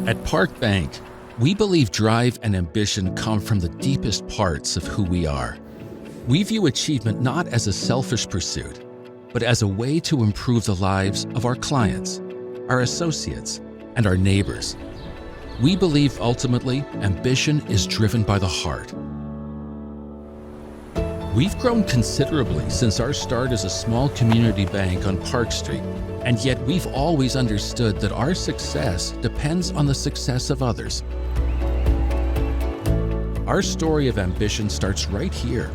At Park Bank, we believe drive and ambition come from the deepest parts of who we are. We view achievement not as a selfish pursuit, but as a way to improve the lives of our clients, our associates, and our neighbors. We believe ultimately ambition is driven by the heart. We've grown considerably since our start as a small community bank on Park Street, and yet we've always understood that our success depends on the success of others. Our story of ambition starts right here,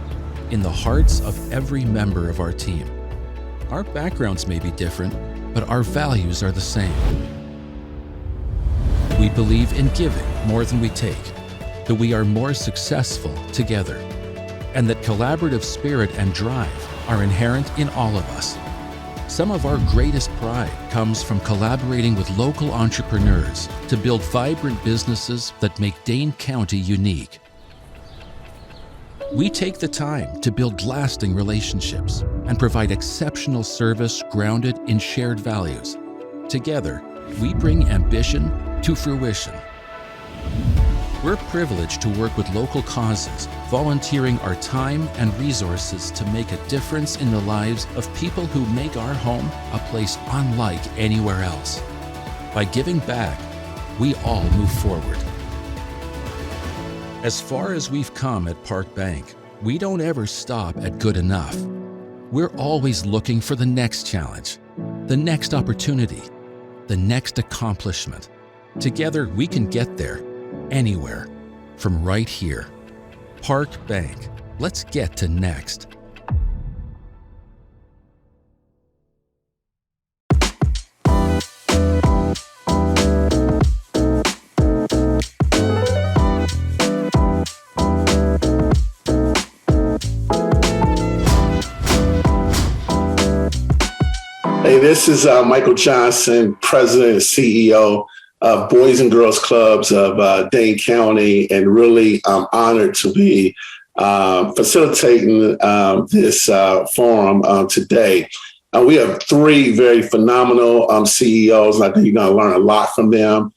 in the hearts of every member of our team. Our backgrounds may be different, but our values are the same. We believe in giving more than we take, that we are more successful together, and that collaborative spirit and drive are inherent in all of us. Some of our greatest pride comes from collaborating with local entrepreneurs to build vibrant businesses that make Dane County unique. We take the time to build lasting relationships and provide exceptional service grounded in shared values. Together, we bring ambition to fruition. We're privileged to work with local causes, volunteering our time and resources to make a difference in the lives of people who make our home a place unlike anywhere else. By giving back, we all move forward. As far as we've come at Park Bank, we don't ever stop at good enough. We're always looking for the next challenge, the next opportunity, the next accomplishment. Together, we can get there, anywhere, from right here. Park Bank. Let's get to next. Hey, this is Michael Johnson, President and CEO of Boys and Girls Clubs of Dane County, and really I'm honored to be facilitating this forum today. We have three very phenomenal CEOs, and I think you're going to learn a lot from them.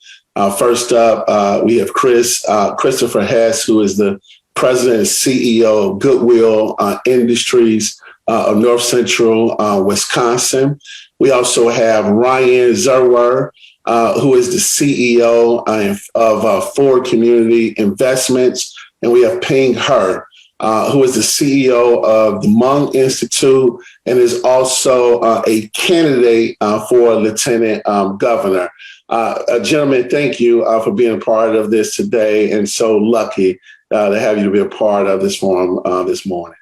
First up, we have Christopher Hess, who is the President and CEO of Goodwill Industries of North Central Wisconsin. We also have Ryan Zerwer, who is the CEO of Ford Community Investments. And we have Ping He, who is the CEO of the Hmong Institute and is also a candidate for Lieutenant Governor. Gentlemen, thank you for being a part of this today, and so lucky to have you to be a part of this forum this morning.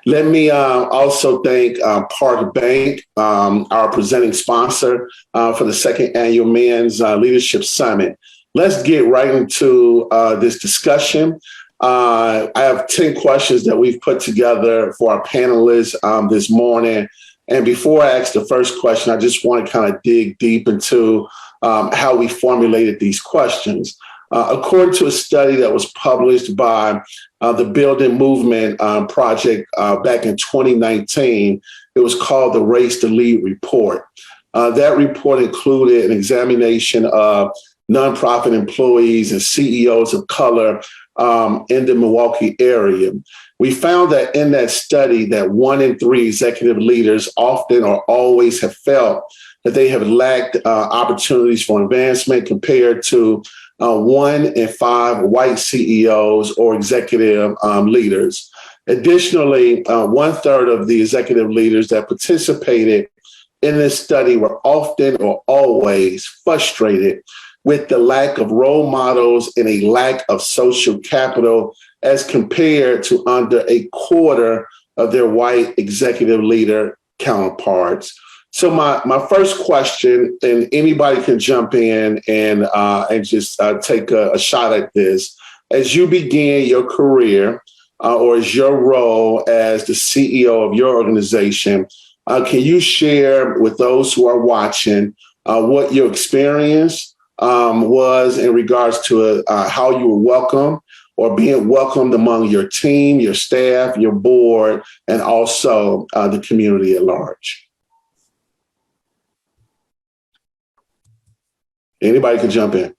Let me also thank Park Bank, our presenting sponsor for the second annual Men's Leadership Summit. Let's get right into this discussion. I have 10 questions that we've put together for our panelists this morning. And before I ask the first question, I just want to kind of dig deep into how we formulated these questions. According to a study that was published by the Building Movement Project back in 2019, it was called the Race to Lead report. That report included an examination of nonprofit employees and CEOs of color in the Milwaukee area. We found that in that study that 1 in 3 executive leaders often or always have felt that they have lacked opportunities for advancement compared to 1 in 5 white CEOs or executive leaders. Additionally, 1/3 of the executive leaders that participated in this study were often or always frustrated with the lack of role models and a lack of social capital as compared to under 1/4 of their white executive leader counterparts. So my first question, and anybody can jump in and just take a shot at this. As you begin your career or as your role as the CEO of your organization, can you share with those who are watching what your experience was in regards to how you were welcomed or being welcomed among your team, your staff, your board, and also the community at large? Anybody can jump in.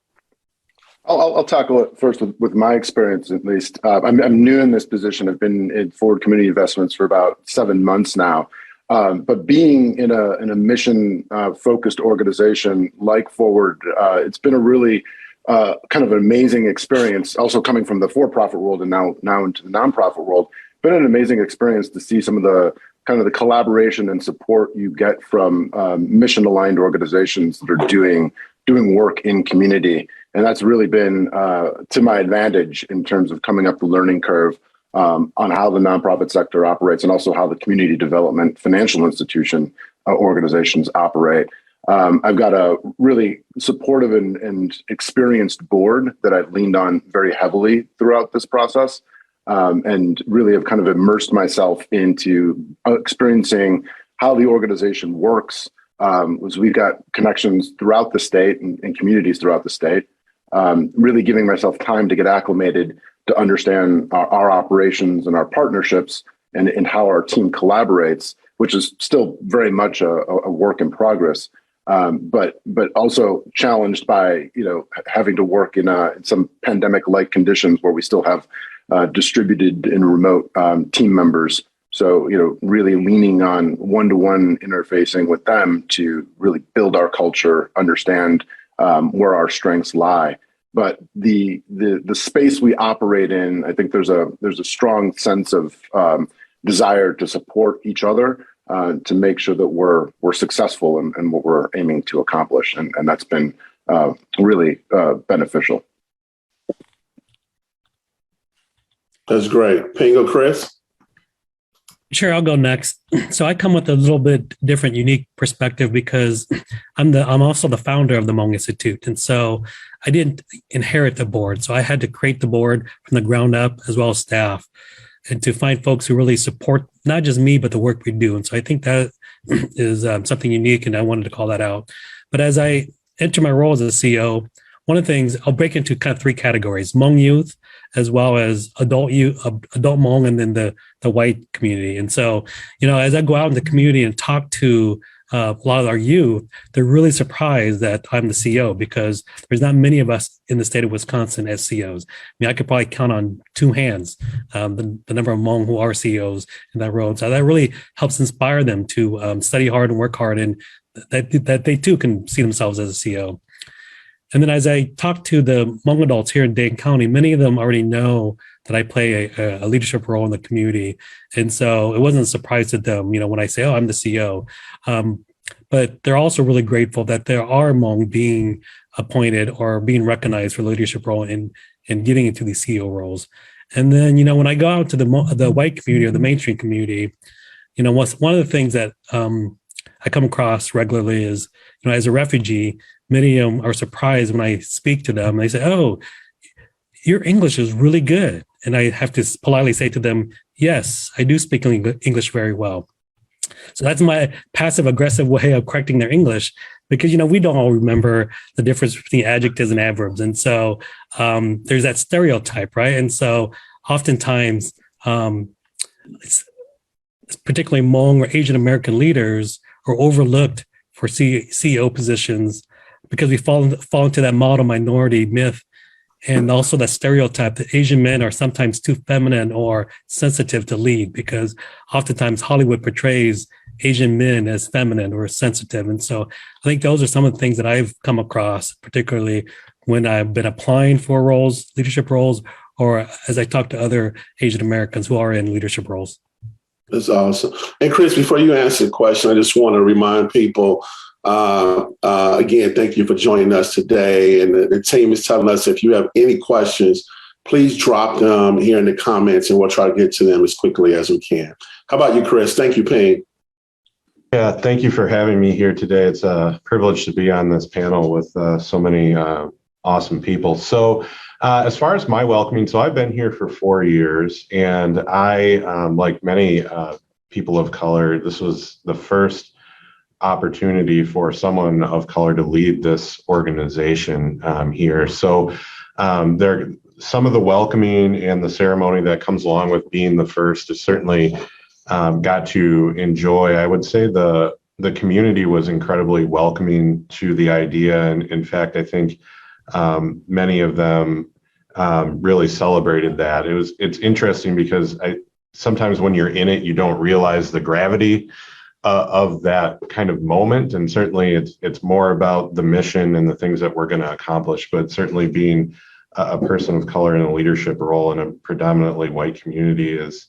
I'll tackle it first with my experience, at least. I'm new in this position. I've been in Forward Community Investments for about 7 months now. But being in a mission focused organization like Forward, it's been a really kind of an amazing experience. Also coming from the for-profit world and now into the nonprofit world, been an amazing experience to see some of the kind of the collaboration and support you get from mission aligned organizations that are doing work in community. And that's really been to my advantage in terms of coming up the learning curve on how the nonprofit sector operates and also how the community development financial institution organizations operate. I've got a really supportive and experienced board that I've leaned on very heavily throughout this process, and really have kind of immersed myself into experiencing how the organization works. Was we've got connections throughout the state and communities throughout the state, really giving myself time to get acclimated to understand our operations and our partnerships and how our team collaborates, which is still very much a work in progress, but also challenged by having to work in some pandemic-like conditions where we still have distributed and remote team members. So, really leaning on one-to-one interfacing with them to really build our culture, understand where our strengths lie. But the space we operate in, I think there's a strong sense of desire to support each other to make sure that we're successful in what we're aiming to accomplish, and that's been really beneficial. That's great. Pingo, Chris? Sure, I'll go next. So I come with a little bit different, unique perspective because I'm also the founder of the Hmong Institute. And so I didn't inherit the board. So I had to create the board from the ground up as well as staff and to find folks who really support not just me, but the work we do. And so I think that is something unique, and I wanted to call that out. But as I enter my role as a CEO, one of the things I'll break into kind of 3 categories: Hmong youth, as well as adult youth, adult Hmong, and then the white community. And so, as I go out in the community and talk to a lot of our youth, they're really surprised that I'm the CEO because there's not many of us in the state of Wisconsin as CEOs. I mean, I could probably count on 2 hands the number of Hmong who are CEOs in that role. And so that really helps inspire them to study hard and work hard, and that they too can see themselves as a CEO. And then as I talk to the Hmong adults here in Dane County, many of them already know that I play a leadership role in the community. And so it wasn't a surprise to them, when I say, oh, I'm the CEO. But they're also really grateful that there are Hmong being appointed or being recognized for leadership role in getting into these CEO roles. And then, when I go out to the white community or the mainstream community, one of the things that I come across regularly is, as a refugee, many of them are surprised when I speak to them. They say, oh, your English is really good. And I have to politely say to them, yes, I do speak English very well. So that's my passive aggressive way of correcting their English, because, we don't all remember the difference between adjectives and adverbs. And so there's that stereotype, right? And so oftentimes, it's particularly Hmong or Asian American leaders are overlooked for CEO positions because we fall into that model minority myth, and also that stereotype that Asian men are sometimes too feminine or sensitive to lead, because oftentimes Hollywood portrays Asian men as feminine or sensitive. And so I think those are some of the things that I've come across, particularly when I've been applying for roles, leadership roles, or as I talk to other Asian Americans who are in leadership roles. That's awesome. And Chris, before you answer the question, I just want to remind people, again, thank you for joining us today. And the team is telling us if you have any questions, please drop them here in the comments and we'll try to get to them as quickly as we can. How about you, Chris? Thank you, Ping. Yeah, thank you for having me here today. It's a privilege to be on this panel with so many awesome people. So as far as my welcoming, so I've been here for 4 years, and I, like many people of color, this was the first opportunity for someone of color to lead this organization here. So some of the welcoming and the ceremony that comes along with being the first is certainly got to enjoy. I would say the the community was incredibly welcoming to the idea. And in fact, I think many of them really celebrated that. It's interesting because sometimes when you're in it, you don't realize the gravity of that kind of moment. And certainly it's more about the mission and the things that we're going to accomplish, but certainly being a person of color in a leadership role in a predominantly white community is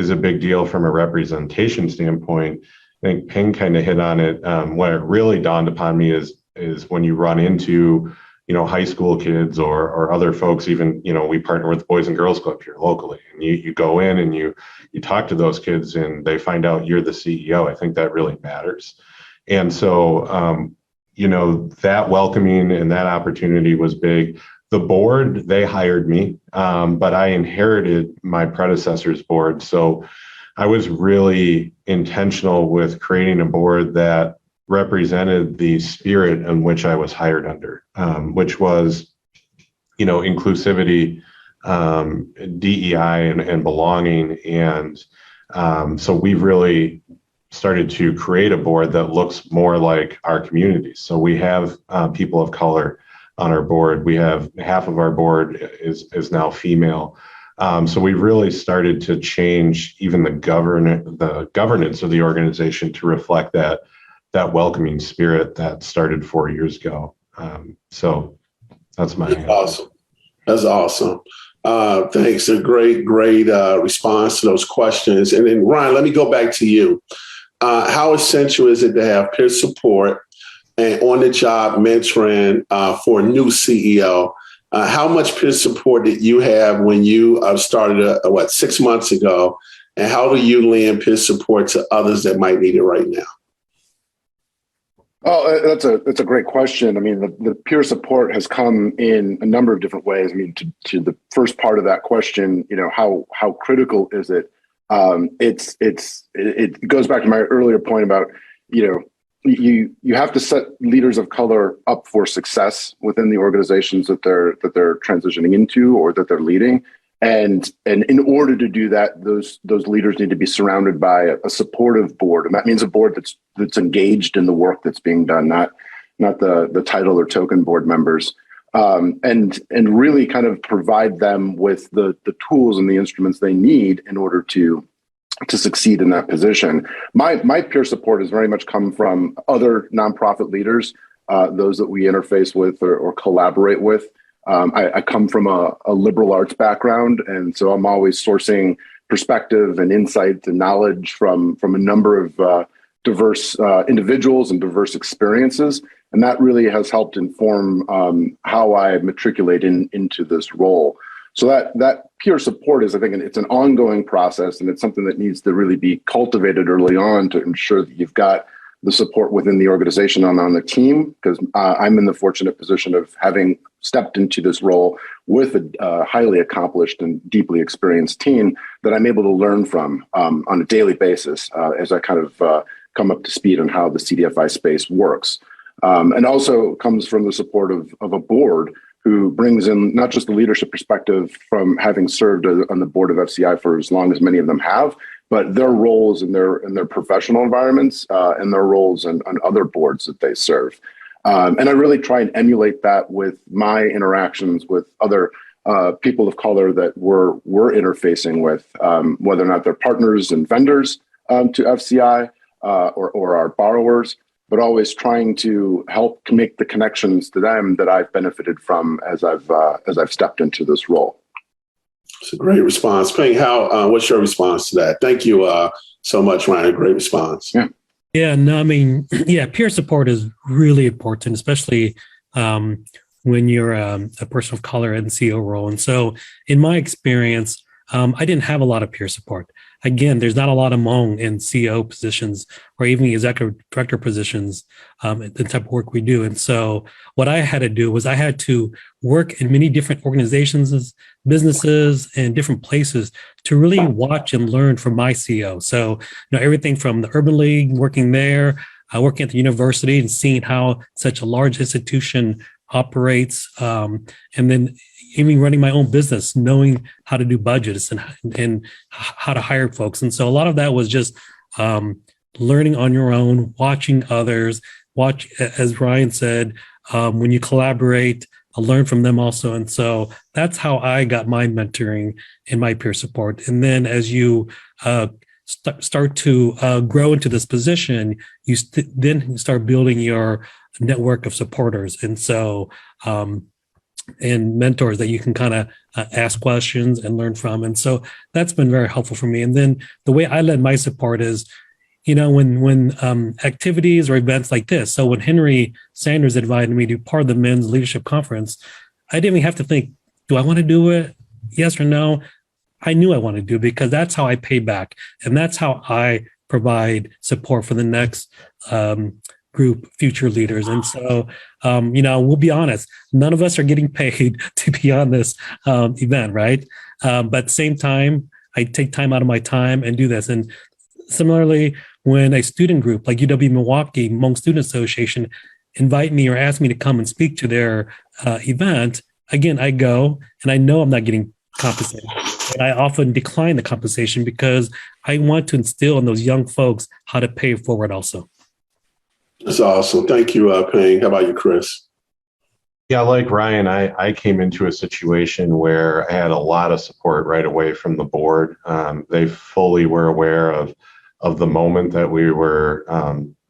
a big deal from a representation standpoint. I think Ping kind of hit on it. What it really dawned upon me is when you run into, high school kids or other folks, even, we partner with Boys and Girls Club here locally, and you go in and you talk to those kids and they find out you're the CEO. I think that really matters. And so, that welcoming and that opportunity was big. The board, they hired me, but I inherited my predecessor's board. So I was really intentional with creating a board that represented the spirit in which I was hired under, which was, inclusivity, DEI, and belonging. And so we've really started to create a board that looks more like our communities. So we have people of color on our board. We have half of our board is now female. So we've really started to change even the governance of the organization to reflect that welcoming spirit that started 4 years ago. So that's my answer. Awesome. That's awesome. Thanks. A great response to those questions. And then Ryan, let me go back to you. How essential is it to have peer support and on-the-job mentoring for a new CEO? How much peer support did you have when you started, 6 months ago? And how do you lend peer support to others that might need it right now? Oh, that's a great question. I mean, the peer support has come in a number of different ways. I mean, to the first part of that question, how critical is it? It goes back to my earlier point about, you have to set leaders of color up for success within the organizations that they're transitioning into or that they're leading. And in order to do that, those leaders need to be surrounded by a supportive board, and that means a board that's engaged in the work that's being done, not the title or token board members, and really kind of provide them with the tools and the instruments they need in order to succeed in that position. My peer support has very much come from other nonprofit leaders, those that we interface with or collaborate with. I come from a liberal arts background, and so I'm always sourcing perspective and insight and knowledge from a number of diverse individuals and diverse experiences, and that really has helped inform how I matriculate into this role. So that peer support is, I think, it's an ongoing process, and it's something that needs to really be cultivated early on to ensure that you've got the support within the organization and on the team, because I'm in the fortunate position of having stepped into this role with a highly accomplished and deeply experienced team that I'm able to learn from on a daily basis as I kind of come up to speed on how the CDFI space works. And also comes from the support of a board who brings in not just the leadership perspective from having served on the board of FCI for as long as many of them have, but their roles in their professional environments and their roles on other boards that they serve. And I really try and emulate that with my interactions with other people of color that we're interfacing with, whether or not they're partners and vendors to FCI or our borrowers, but always trying to help make the connections to them that I've benefited from as I've stepped into this role. It's a great response. Ping, what's your response to that? Thank you so much, Ryan. Great response. Yeah, no, I mean, peer support is really important, especially when you're a person of color in the CEO role. And so in my experience, I didn't have a lot of peer support. Again, there's not a lot among in CEO positions or even executive director positions, the type of work we do. And so what I had to do was I had to work in many different organizations, businesses, and different places to really watch and learn from my CEO. So, everything from the Urban League, working there, working at the university and seeing how such a large institution operates, and then even running my own business, knowing how to do budgets and how to hire folks. And so a lot of that was just learning on your own, watching others, as Ryan said, when you collaborate, learn from them also. And so that's how I got my mentoring and my peer support. And then as you start to grow into this position, you then start building your network of supporters. And so, and mentors that you can kind of ask questions and learn from. And so that's been very helpful for me. And then the way I led my support is, when activities or events like this. So when Henry Sanders invited me to part of the men's leadership conference, I didn't even have to think, do I want to do it? Yes or no? I knew I wanted to do it because that's how I pay back. And that's how I provide support for the next group, future leaders. And so, we'll be honest, none of us are getting paid to be on this event, right? But at the same time, I take time out of my time and do this. And similarly, when a student group like UW-Milwaukee Hmong Student Association invite me or ask me to come and speak to their event, again, I go and I know I'm not getting compensated. And I often decline the compensation because I want to instill in those young folks how to pay it forward also. That's awesome. Thank you, Payne. How about you, Chris? Yeah, like Ryan, I came into a situation where I had a lot of support right away from the board. They fully were aware of the moment that we were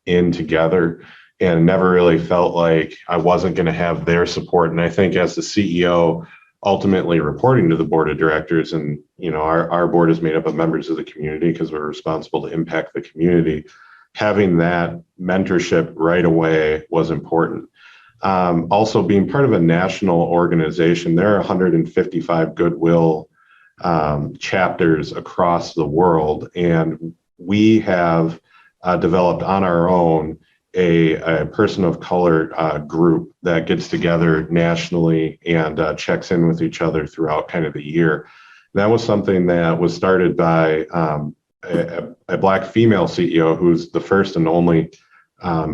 in together, and never really felt like I wasn't going to have their support. And I think as the CEO, ultimately reporting to the board of directors, and our board is made up of members of the community because we're responsible to impact the community, having that mentorship right away was important. Also, being part of a national organization, there are 155 Goodwill chapters across the world, and we have developed on our own a person of color group that gets together nationally and checks in with each other throughout kind of the year. That was something that was started by a Black female CEO who's the first and only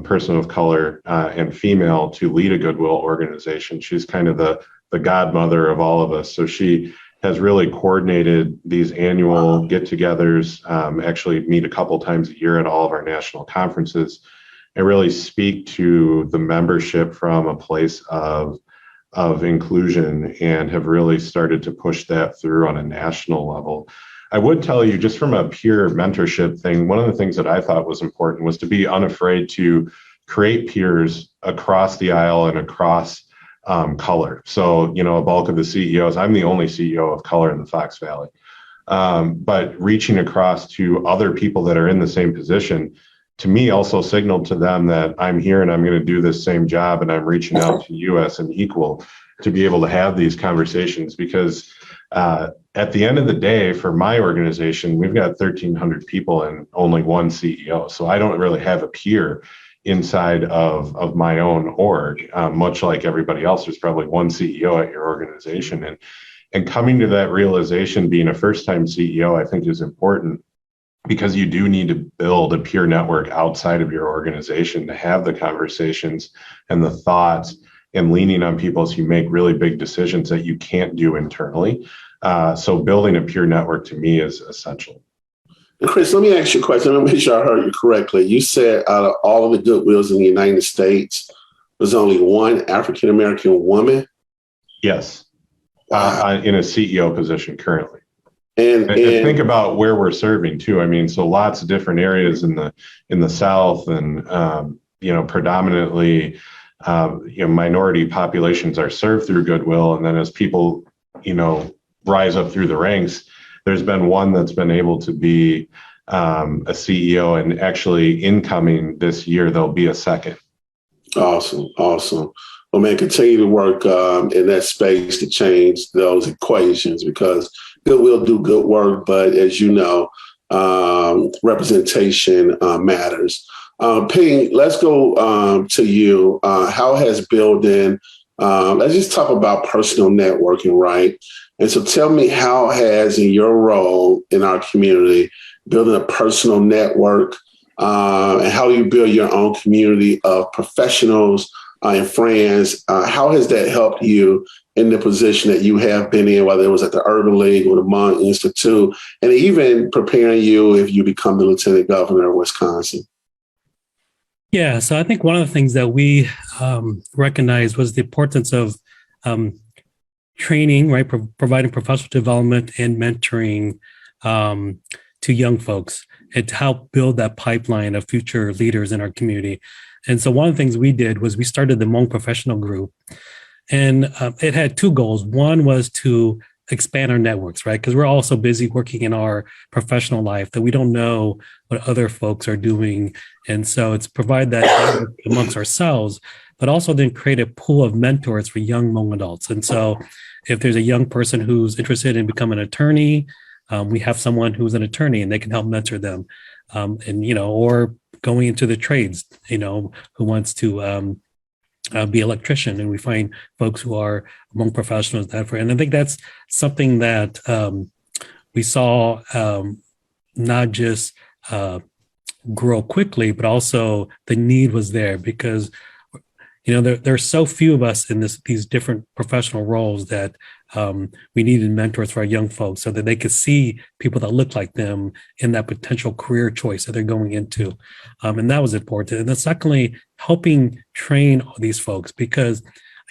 person of color and female to lead a Goodwill organization. She's kind of the godmother of all of us. So she has really coordinated these annual get-togethers, actually meet a couple times a year at all of our national conferences, and really speak to the membership from a place of inclusion, and have really started to push that through on a national level. I would tell you, just from a peer mentorship thing, one of the things that I thought was important was to be unafraid to create peers across the aisle and across color. So, a bulk of the CEOs, I'm the only CEO of color in the Fox Valley, but reaching across to other people that are in the same position, to me, also signaled to them that I'm here and I'm going to do this same job, and I'm reaching out to you as an equal to be able to have these conversations. Because at the end of the day, for my organization, we've got 1,300 people and only one CEO. So I don't really have a peer inside of my own org, much like everybody else. There's probably one CEO at your organization. And coming to that realization, being a first-time CEO, I think is important, because you do need to build a peer network outside of your organization to have the conversations and the thoughts, and leaning on people as you make really big decisions that you can't do internally. So building a peer network to me is essential. And Chris, let me ask you a question. Let me make sure I heard you correctly. You said out of all of the Goodwills in the United States, there's only one African-American woman? Yes, Wow. in a CEO position currently. And think about where we're serving too. I mean, so lots of different areas in the South, and predominantly minority populations are served through Goodwill. And then as people rise up through the ranks, there's been one that's been able to be a CEO, and actually incoming this year there'll be a second. Awesome. Well, man, continue to work in that space to change those equations, because Goodwill do good work, but as you know, representation matters. Ping, let's go to you. How has building, let's just talk about personal networking, right? And so tell me, how has, in your role in our community, building a personal network, and how do you build your own community of professionals and friends. How has that helped you in the position that you have been in, whether it was at the Urban League or the Monk Institute, and even preparing you if you become the Lieutenant Governor of Wisconsin? Yeah, so I think one of the things that we recognized was the importance of training, right? Providing professional development and mentoring to young folks and to help build that pipeline of future leaders in our community. And so one of the things we did was we started the Hmong Professional Group. And it had two goals. One was to expand our networks, right? Because we're all so busy working in our professional life that we don't know what other folks are doing. And so it's provide that network amongst ourselves, but also then create a pool of mentors for young Hmong adults. And so if there's a young person who's interested in becoming an attorney, we have someone who's an attorney and they can help mentor them. Or going into the trades, who wants to be electrician, and we find folks who are Hmong professionals and I think that's something that we saw not just grow quickly, but also the need was there because there are so few of us in these different professional roles that we needed mentors for our young folks so that they could see people that look like them in that potential career choice that they're going into. And that was important. And then secondly, helping train all these folks because,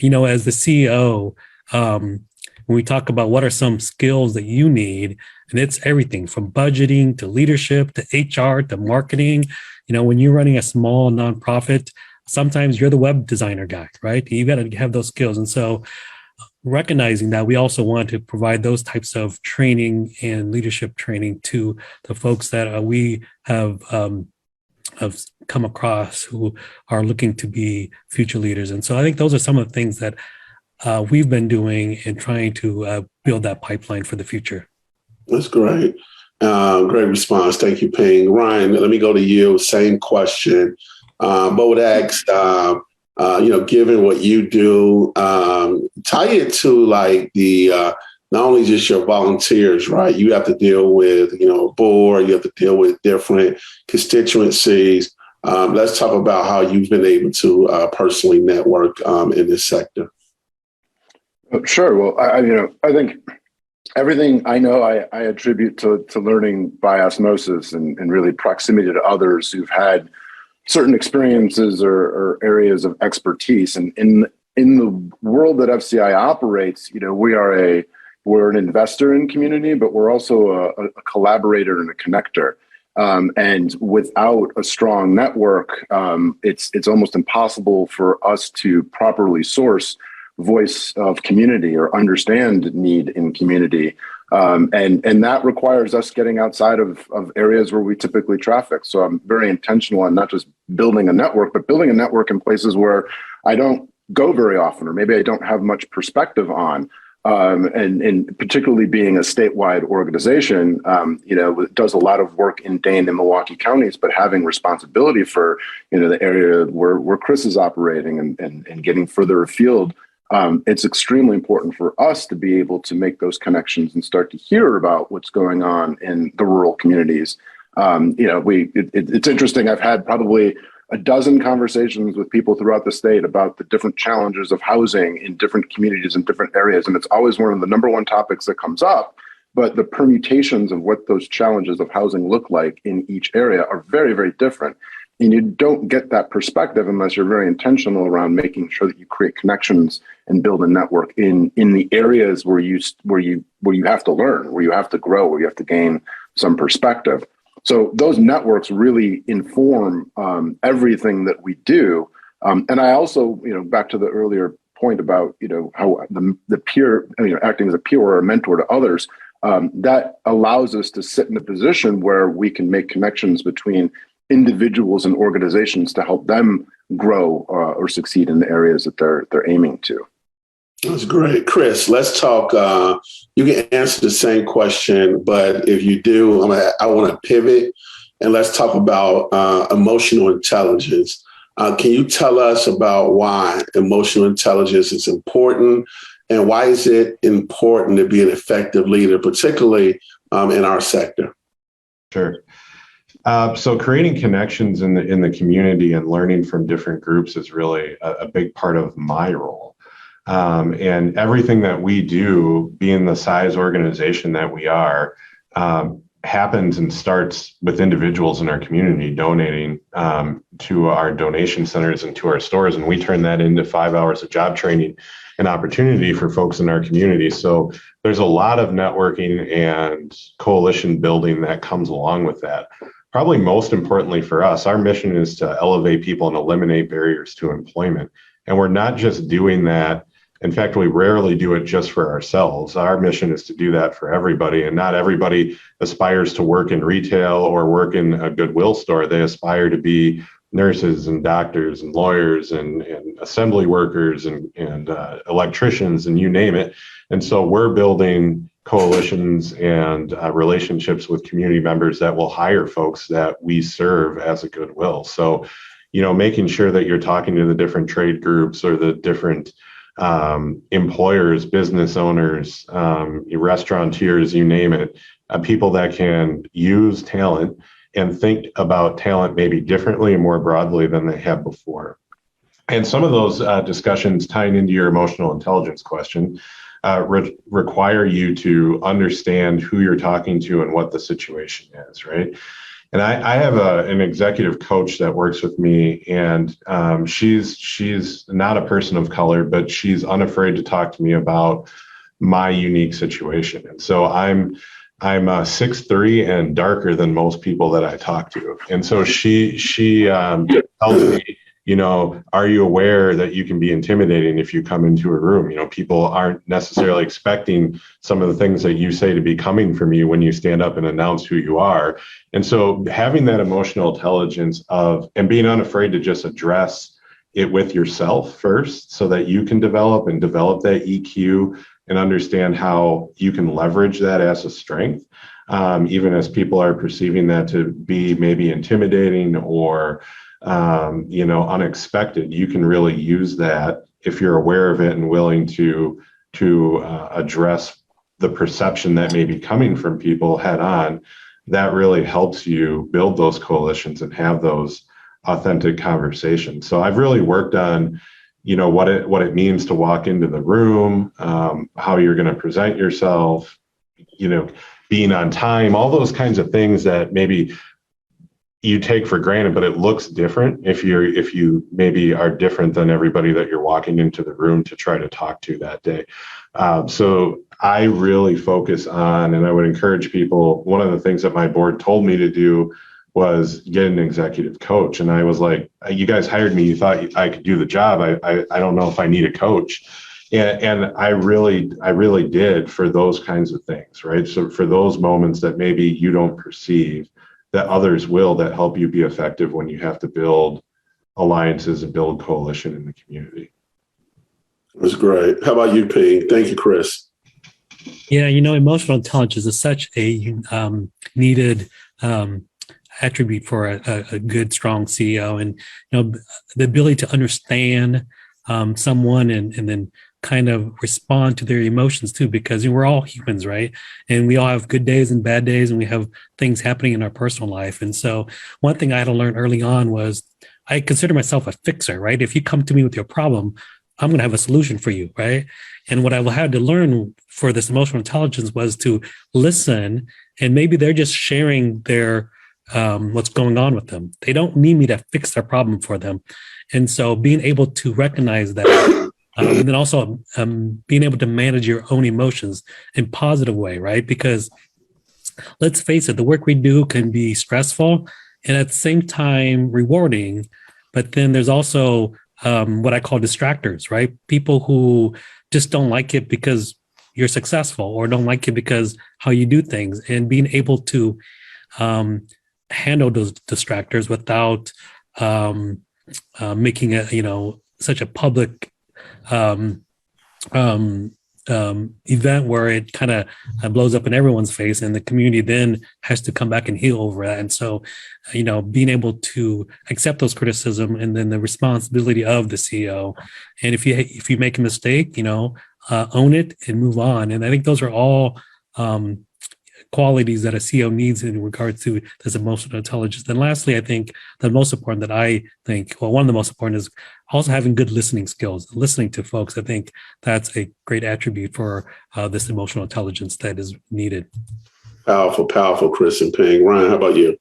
as the CEO, when we talk about what are some skills that you need, and it's everything from budgeting to leadership to HR to marketing. When you're running a small nonprofit, sometimes you're the web designer guy, right? You got to have those skills. And so recognizing that, we also want to provide those types of training and leadership training to the folks that we have come across who are looking to be future leaders. And so I think those are some of the things that we've been doing and trying to build that pipeline for the future. That's great. Great response. Thank you, Ping. Ryan, let me go to you. Same question. But would ask, given what you do, tie it to like the not only just your volunteers, right? You have to deal with, a board, you have to deal with different constituencies. Let's talk about how you've been able to personally network in this sector. Sure. Well, I think everything I know, I attribute to learning by osmosis and really proximity to others who've had certain experiences or areas of expertise. And in the world that FCI operates, we're an investor in community, but we're also a collaborator and a connector. And without a strong network, it's almost impossible for us to properly source voice of community or understand need in community. And that requires us getting outside of areas where we typically traffic. So I'm very intentional on not just building a network, but building a network in places where I don't go very often, or maybe I don't have much perspective on. And particularly being a statewide organization, it does a lot of work in Dane and Milwaukee counties, but having responsibility for, the area where Chris is operating and getting further afield. It's extremely important for us to be able to make those connections and start to hear about what's going on in the rural communities. It's interesting. I've had probably a dozen conversations with people throughout the state about the different challenges of housing in different communities in different areas. And it's always one of the number one topics that comes up. But the permutations of what those challenges of housing look like in each area are very, very different. And you don't get that perspective unless you're very intentional around making sure that you create connections and build a network in the areas where you have to learn, where you have to grow, where you have to gain some perspective. So those networks really inform everything that we do. And I also, back to the earlier point about, how the peer, acting as a peer or a mentor to others, that allows us to sit in a position where we can make connections between individuals and organizations to help them grow or succeed in the areas that they're aiming to. That's great. Chris, let's talk. You can answer the same question, but if you do, I want to pivot and let's talk about emotional intelligence. Can you tell us about why emotional intelligence is important and why is it important to be an effective leader, particularly in our sector? Sure. So creating connections in the community and learning from different groups is really a big part of my role. And everything that we do, being the size organization that we are, happens and starts with individuals in our community donating to our donation centers and to our stores. And we turn that into 5 hours of job training and opportunity for folks in our community. So there's a lot of networking and coalition building that comes along with that. Probably most importantly for us, our mission is to elevate people and eliminate barriers to employment. And we're not just doing that. In fact, we rarely do it just for ourselves. Our mission is to do that for everybody, and not everybody aspires to work in retail or work in a Goodwill store. They aspire to be nurses and doctors and lawyers and assembly workers and electricians and you name it. And so we're building coalitions and relationships with community members that will hire folks that we serve as a Goodwill. So, making sure that you're talking to the different trade groups or the different employers, business owners, restaurateurs, you name it, people that can use talent and think about talent maybe differently and more broadly than they have before. And some of those discussions, tying into your emotional intelligence question, require you to understand who you're talking to and what the situation is, right? And I have an executive coach that works with me, and she's not a person of color, but she's unafraid to talk to me about my unique situation. And so I'm 6'3" and darker than most people that I talk to. And so she tells me, are you aware that you can be intimidating if you come into a room? People aren't necessarily expecting some of the things that you say to be coming from you when you stand up and announce who you are. And so having that emotional intelligence and being unafraid to just address it with yourself first so that you can develop that EQ and understand how you can leverage that as a strength, even as people are perceiving that to be maybe intimidating or unexpected. You can really use that if you're aware of it and willing to address the perception that may be coming from people head on. That really helps you build those coalitions and have those authentic conversations. So I've really worked on, what it means to walk into the room, how you're going to present yourself, being on time, all those kinds of things that maybe you take for granted, but it looks different if you maybe are different than everybody that you're walking into the room to try to talk to that day. So I really focus on, and I would encourage people, one of the things that my board told me to do was get an executive coach. And I was like, you guys hired me, you thought I could do the job. I don't know if I need a coach. And I really did for those kinds of things, right? So for those moments that maybe you don't perceive, that others will, that help you be effective when you have to build alliances and build coalition in the community. That's great. How about you, P? Thank you, Chris. Yeah, emotional intelligence is such a needed attribute for a good, strong CEO, and the ability to understand someone and then kind of respond to their emotions too, because we're all humans, right? And we all have good days and bad days, and we have things happening in our personal life. And so one thing I had to learn early on was I consider myself a fixer, right? If you come to me with your problem, I'm going to have a solution for you, right? And what I had to learn for this emotional intelligence was to listen, and maybe they're just sharing their what's going on with them. They don't need me to fix their problem for them. And so being able to recognize that, and then also being able to manage your own emotions in a positive way, right? Because let's face it, the work we do can be stressful and at the same time rewarding. But then there's also what I call distractors, right? People who just don't like it because you're successful, or don't like it because how you do things, and being able to handle those distractors without making it, such a public event where it kind of blows up in everyone's face, and the community then has to come back and heal over that. And so, being able to accept those criticism, and then the responsibility of the CEO. And if you make a mistake, own it and move on. And I think those are all qualities that a CEO needs in regards to this emotional intelligence. And lastly, I think the most important one of the most important is also having good listening skills, listening to folks. I think that's a great attribute for this emotional intelligence that is needed. Powerful, Chris and Ping. Ryan, how about you?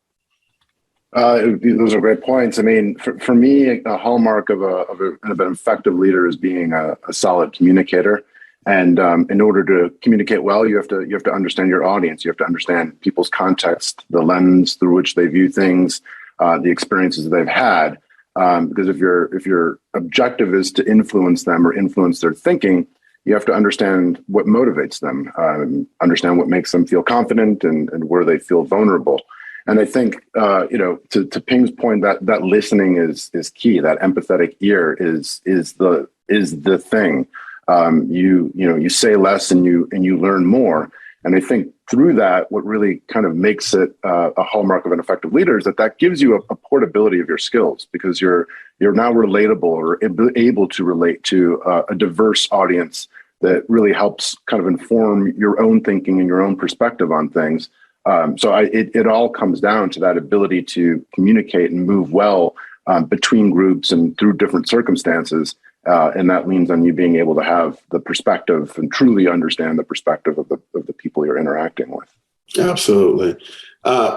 Those are great points. I mean, for me, a hallmark of an effective leader is being a solid communicator. And in order to communicate well, you have to understand your audience. You have to understand people's context, the lens through which they view things, the experiences that they've had. Because if your objective is to influence them or influence their thinking, you have to understand what motivates them, understand what makes them feel confident and where they feel vulnerable. And I think, to Ping's point, that listening is key. That empathetic ear is the thing. You say less and you learn more. And I think through that, what really kind of makes it a hallmark of an effective leader is that gives you a portability of your skills, because you're now relatable or able to relate to a diverse audience that really helps kind of inform your own thinking and your own perspective on things. So it all comes down to that ability to communicate and move well between groups and through different circumstances. And that leans on you being able to have the perspective and truly understand the perspective of the people you're interacting with. Absolutely.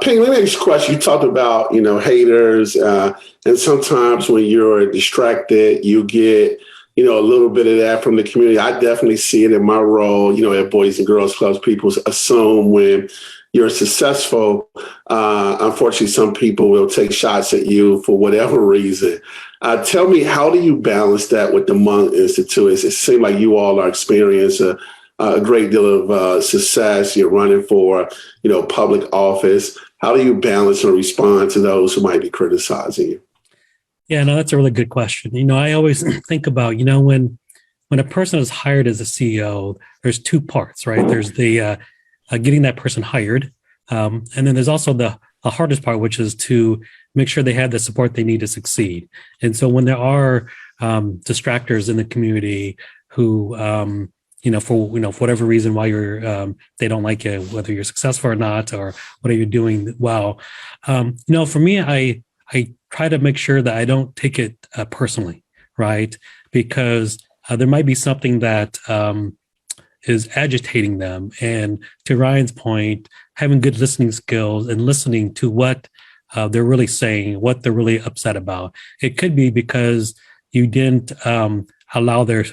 Ping, let me ask you a question. You talked about, haters, and sometimes when you're distracted, you get, a little bit of that from the community. I definitely see it in my role, at Boys and Girls Clubs. People assume when you're successful, unfortunately, some people will take shots at you for whatever reason. Tell me, how do you balance that with the Hmong Institute? It seems like you all are experiencing a great deal of success. You're running for, public office. How do you balance and respond to those who might be criticizing you? Yeah, no, that's a really good question. I always think about, when a person is hired as a CEO, there's two parts, right? There's the getting that person hired. And then there's also the hardest part, which is to make sure they have the support they need to succeed. And so when there are distractors in the community who, for whatever reason why they don't like you, whether you're successful or not, or whether you're doing well, for me, I try to make sure that I don't take it personally, right? Because there might be something that is agitating them. And to Ryan's point, having good listening skills and listening to what they're really saying, what they're really upset about. It could be because you didn't allow their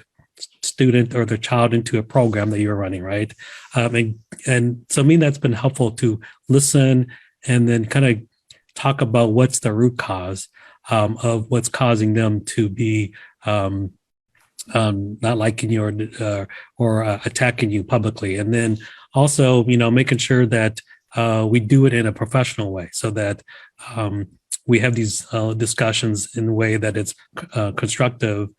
student or their child into a program that you're running, right? And so, that's been helpful to listen and then kind of talk about what's the root cause of what's causing them to be not liking you or attacking you publicly. And then also, making sure that we do it in a professional way so that we have these discussions in a way that it's constructive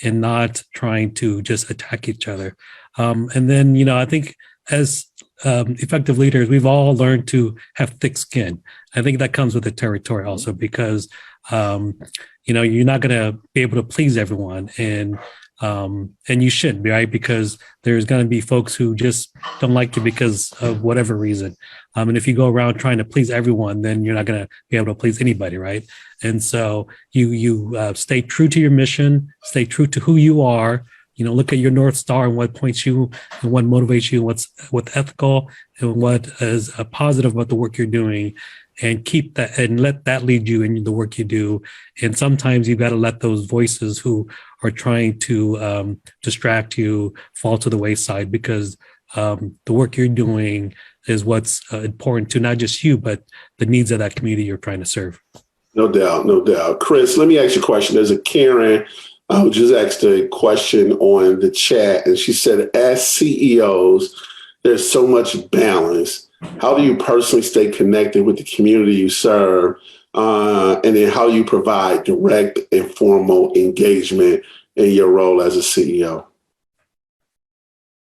and not trying to just attack each other. And then, I think as effective leaders, we've all learned to have thick skin. I think that comes with the territory also because, you're not going to be able to please everyone. And you should, right? Because there's going to be folks who just don't like you because of whatever reason. And if you go around trying to please everyone, then you're not going to be able to please anybody, right? And so you stay true to your mission, stay true to who you are. Look at your North Star and what points you and what motivates you, what's ethical and what is positive about the work you're doing, and keep that and let that lead you in the work you do. And sometimes you've got to let those voices who are trying to distract you fall to the wayside, because the work you're doing is what's important to not just you, but the needs of that community you're trying to serve. No doubt. Chris, let me ask you a question. There's a Karen who just asked a question on the chat, and she said, as CEOs, there's so much balance. How do you personally stay connected with the community you serve? And then how you provide direct and formal engagement in your role as a CEO?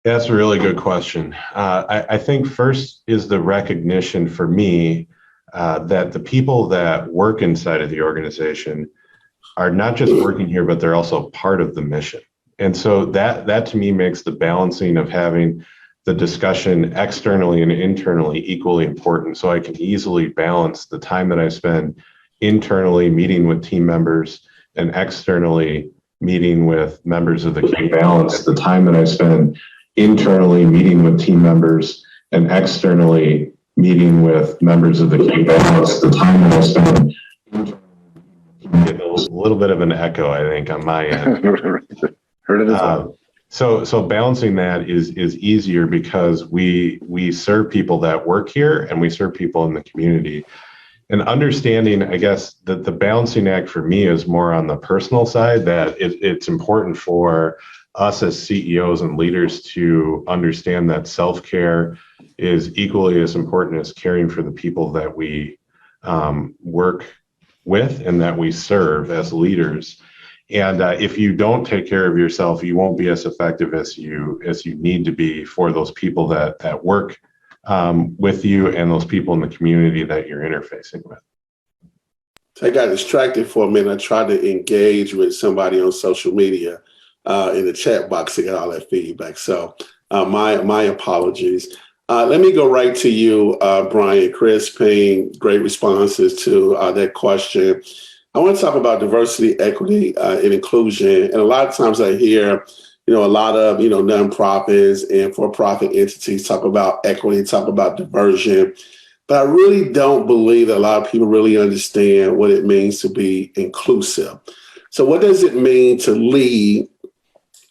That's a really good question. I think first is the recognition for me that the people that work inside of the organization are not just working here, but they're also part of the mission. And so that to me makes the balancing of having the discussion externally and internally equally important, so I can easily balance the time that I spend internally meeting with team members and externally meeting with members of the community. Balance the time that I spend internally meeting with team members and externally meeting with members of the community. Balance the time that I spend. Getting a little bit of an echo, I think, on my end. Heard it as well. So balancing that is easier because we serve people that work here and we serve people in the community. And understanding, I guess, that the balancing act for me is more on the personal side, that it's important for us as CEOs and leaders to understand that self-care is equally as important as caring for the people that we work with and that we serve as leaders. And if you don't take care of yourself, you won't be as effective as you need to be for those people that work with you and those people in the community that you're interfacing with. I got distracted for a minute. I tried to engage with somebody on social media in the chat box to get all that feedback. So my apologies. Let me go right to you, Brian. Chris paying great responses to that question. I want to talk about diversity, equity, and inclusion. And a lot of times I hear, a lot of, nonprofits and for-profit entities talk about equity, talk about diversion. But I really don't believe that a lot of people really understand what it means to be inclusive. So what does it mean to lead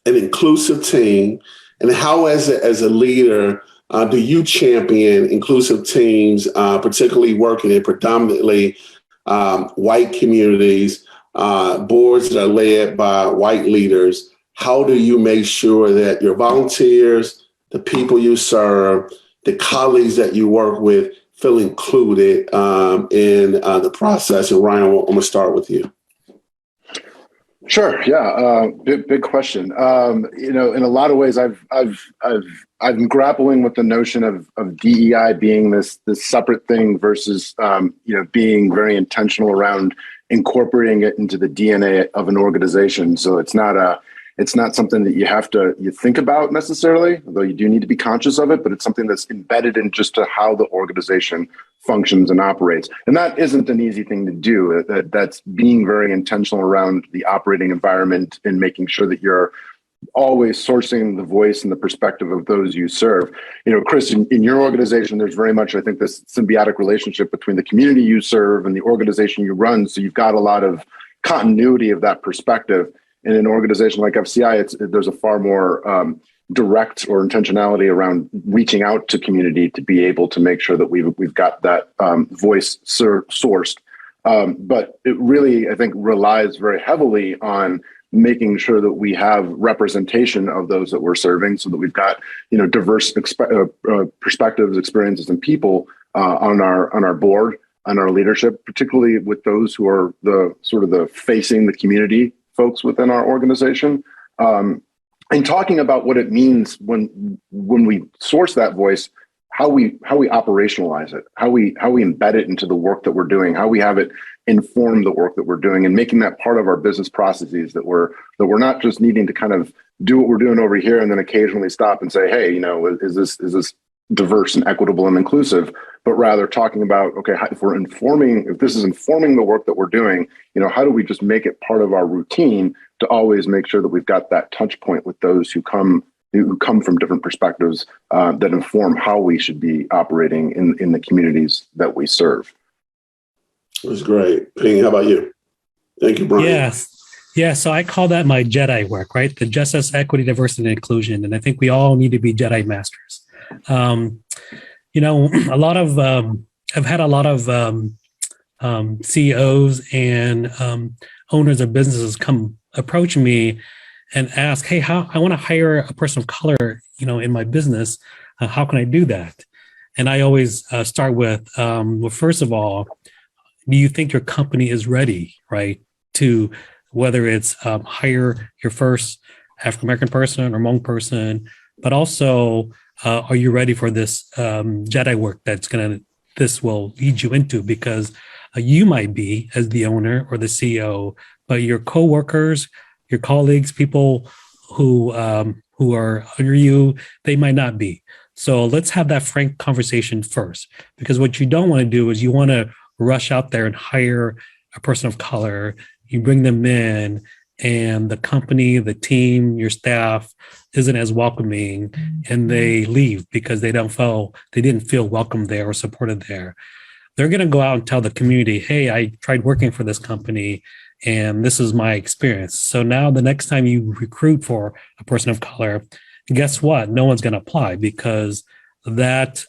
an inclusive team? And how, as a leader, do you champion inclusive teams, particularly working in predominantly white communities, boards that are led by white leaders? How do you make sure that your volunteers, the people you serve, the colleagues that you work with feel included in the process? And Ryan, I'm going to start with you. Sure. Yeah. Big question. In a lot of ways, I've been grappling with the notion of DEI being this separate thing versus being very intentional around incorporating it into the DNA of an organization. So it's not something that you think about necessarily, although you do need to be conscious of it, but it's something that's embedded in just to how the organization functions and operates. And that isn't an easy thing to do. That's being very intentional around the operating environment and making sure that you're always sourcing the voice and the perspective of those you serve. Chris, in your organization, there's very much, I think, this symbiotic relationship between the community you serve and the organization you run. So you've got a lot of continuity of that perspective. In an organization like FCI, there's a far more direct or intentionality around reaching out to community to be able to make sure that we've got that voice sourced. But it really, I think, relies very heavily on making sure that we have representation of those that we're serving, so that we've got diverse perspectives, experiences, and people on our board, on our leadership, particularly with those who are the facing the community folks within our organization, and talking about what it means when we source that voice, how we operationalize it, how we embed it into the work that we're doing, how we have it inform the work that we're doing, and making that part of our business processes, that we're not just needing to kind of do what we're doing over here and then occasionally stop and say, hey, is this diverse and equitable and inclusive, but rather talking about, okay, if this is informing the work that we're doing, how do we just make it part of our routine to always make sure that we've got that touch point with those who come from different perspectives that inform how we should be operating in the communities that we serve. It was great. Ping, how about you? Thank you, Brian. Yes. Yeah, so I call that my Jedi work, right? The justice, equity, diversity, and inclusion. And I think we all need to be Jedi masters. I've had a lot of CEOs and owners of businesses approach me and ask, hey, I want to hire a person of color, in my business. How can I do that? And I always start with, well, first of all, do you think your company is ready, right, to whether it's hire your first African-American person or Hmong person, but also are you ready for this Jedi work this will lead you into? Because you might be, as the owner or the CEO, but your coworkers, your colleagues, people who are under you, they might not be. So let's have that frank conversation first, because what you don't want to do is you want to rush out there and hire a person of color. You bring them in, and the company, the team, your staff isn't as welcoming, and they leave because they didn't feel welcome there or supported there. They're going to go out and tell the community, hey, I tried working for this company and this is my experience. So now the next time you recruit for a person of color, guess what? No one's going to apply, because that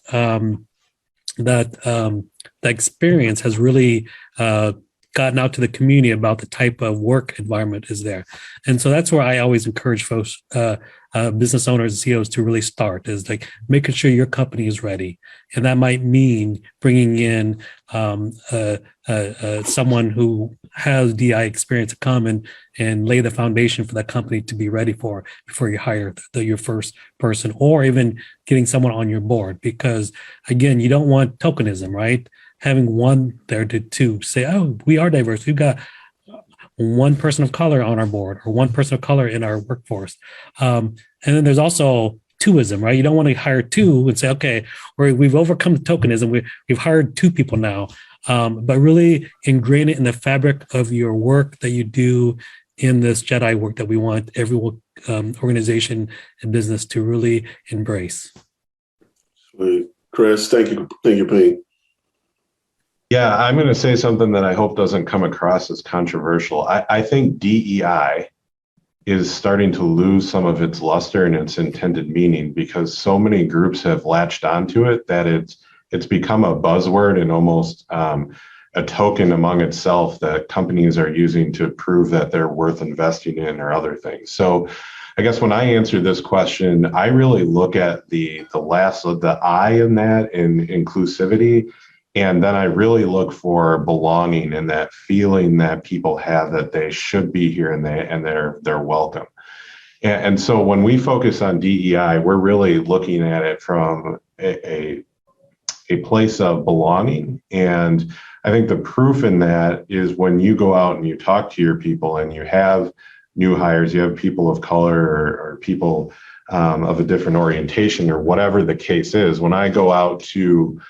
experience has really gotten out to the community about the type of work environment is there. And so that's where I always encourage folks, business owners and CEOs, to really start, is like making sure your company is ready. And that might mean bringing in someone who has DI experience to come and lay the foundation for that company to be ready for before you hire your first person, or even getting someone on your board. Because again, you don't want tokenism, right? Having one there to say, oh, we are diverse. We've got one person of color on our board, or one person of color in our workforce. And then there's also twoism, right? You don't want to hire two and say, okay, we've overcome the tokenism. We've hired two people now. But really ingrain it in the fabric of your work that you do in this Jedi work that we want every organization and business to really embrace. Sweet. Chris, thank you, Pete. Yeah, I'm going to say something that I hope doesn't come across as controversial. I think DEI is starting to lose some of its luster and its intended meaning, because so many groups have latched onto it that it's become a buzzword and almost a token among itself that companies are using to prove that they're worth investing in or other things. So I guess when I answer this question, I really look at the I in that, in inclusivity. And then I really look for belonging and that feeling that people have that they should be here and they're welcome. And so when we focus on DEI, we're really looking at it from a place of belonging. And I think the proof in that is when you go out and you talk to your people and you have new hires, you have people of color or people of a different orientation or whatever the case is. When I go out to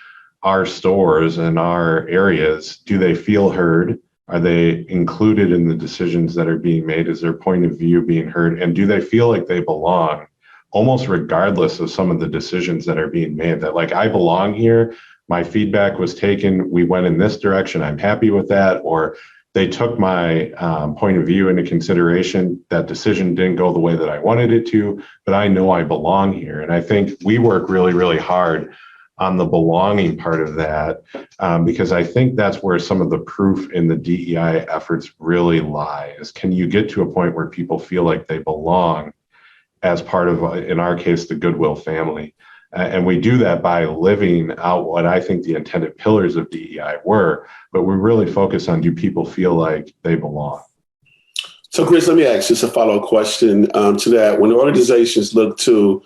our stores and our areas, do they feel heard? Are they included in the decisions that are being made? Is their point of view being heard? And do they feel like they belong, almost regardless of some of the decisions that are being made? That, like, I belong here, my feedback was taken, we went in this direction, I'm happy with that, or they took my point of view into consideration, that decision didn't go the way that I wanted it to, but I know I belong here. And I think we work really, really hard on the belonging part of that, because I think that's where some of the proof in the DEI efforts really lie, is can you get to a point where people feel like they belong as part of, in our case, the Goodwill family. And we do that by living out what I think the intended pillars of DEI were, but we really focus on, do people feel like they belong? So Chris, let me ask just a follow-up question to that. When organizations look to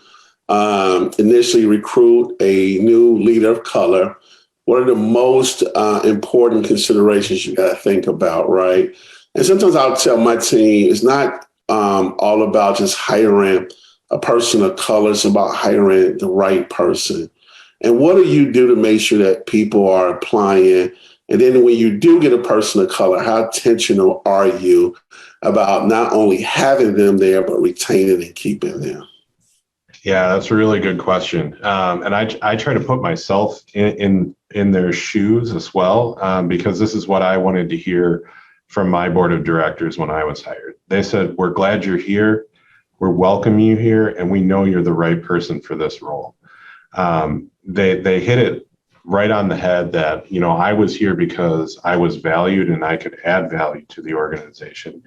initially recruit a new leader of color, what are the most important considerations you got to think about, right? And sometimes I'll tell my team, it's not all about just hiring a person of color, it's about hiring the right person. And what do you do to make sure that people are applying? And then when you do get a person of color, how intentional are you about not only having them there, but retaining and keeping them? Yeah, that's a really good question. And I try to put myself in their shoes as well, because this is what I wanted to hear from my board of directors when I was hired. They said, we're glad you're here, we're welcoming you here, and we know you're the right person for this role. They hit it right on the head that, I was here because I was valued and I could add value to the organization.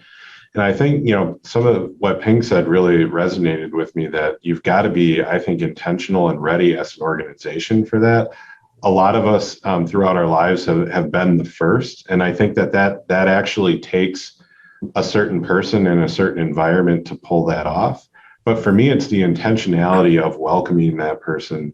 And I think, some of what Ping said really resonated with me, that you've got to be, I think, intentional and ready as an organization for that. A lot of us throughout our lives have been the first. And I think that actually takes a certain person in a certain environment to pull that off. But for me, it's the intentionality of welcoming that person